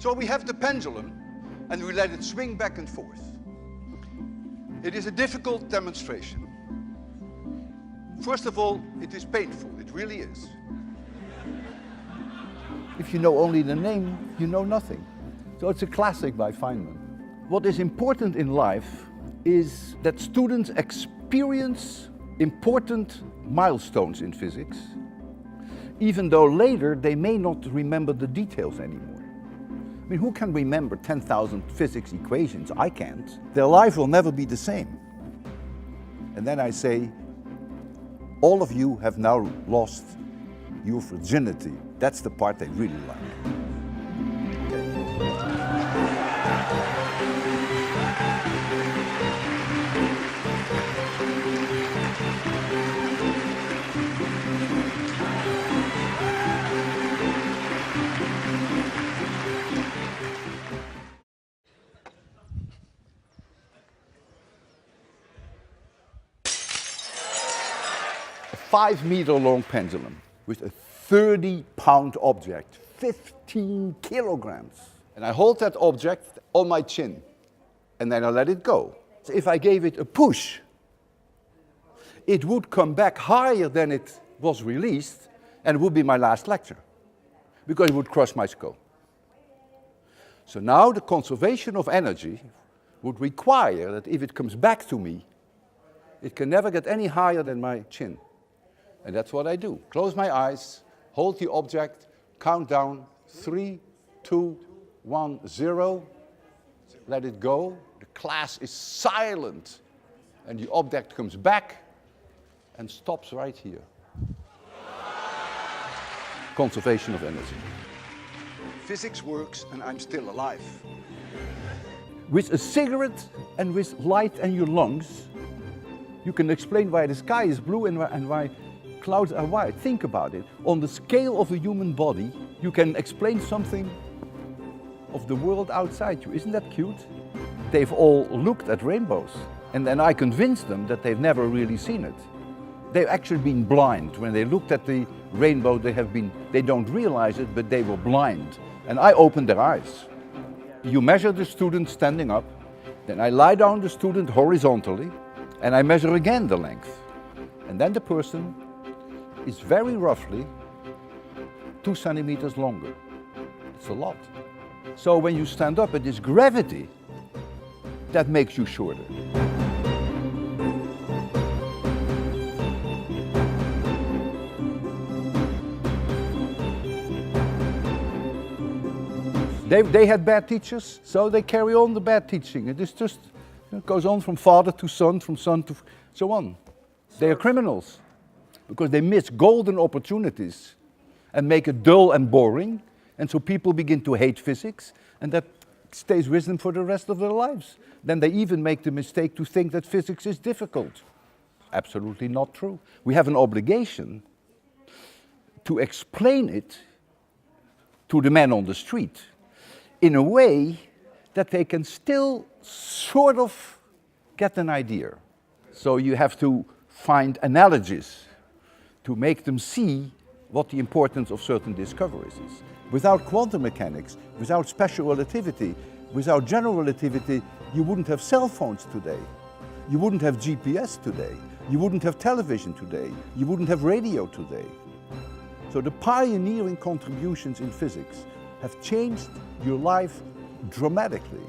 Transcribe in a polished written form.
So we have the pendulum and we let it swing back and forth. It is a difficult demonstration. First of all, it is painful, it really is. If you know only the name, you know nothing. So it's a classic by Feynman. What is important in life is that students experience important milestones in physics, even though later they may not remember the details anymore. I mean, who can remember 10,000 physics equations? I can't. Their life will never be the same. And then I say, all of you have now lost your virginity. That's the part they really like. A 5-meter long pendulum with a 30-pound object, 15 kilograms. And I hold that object on my chin, and then I let it go. So if I gave it a push, it would come back higher than it was released, and it would be my last lecture, because it would crush my skull. So now the conservation of energy would require that if it comes back to me, it can never get any higher than my chin. And that's what I do. Close my eyes, hold the object, count down, 3, 2, 1, 0. Let it go. The class is silent. And the object comes back and stops right here. Conservation of energy. Physics works and I'm still alive. With a cigarette and with light in your lungs, you can explain why the sky is blue and why clouds are white. Think about it. On the scale of the human body, you can explain something of the world outside you. Isn't that cute? They've all looked at rainbows, and then I convinced them that they've never really seen it. They've actually been blind. When they looked at the rainbow, they don't realize it, but they were blind. And I opened their eyes. You measure the student standing up, then I lie down the student horizontally, and I measure again the length. And then the person is very roughly 2 centimeters longer. It's a lot. So when you stand up, it is gravity that makes you shorter. They had bad teachers, so they carry on the bad teaching. It is just, it goes on from father to son to so on. They are criminals because they miss golden opportunities and make it dull and boring. And so people begin to hate physics, and that stays with them for the rest of their lives. Then they even make the mistake to think that physics is difficult. Absolutely not true. We have an obligation to explain it to the man on the street in a way that they can still sort of get an idea. So you have to find analogies to make them see what the importance of certain discoveries is. Without quantum mechanics, without special relativity, without general relativity, you wouldn't have cell phones today. You wouldn't have GPS today. You wouldn't have television today. You wouldn't have radio today. So the pioneering contributions in physics have changed your life dramatically.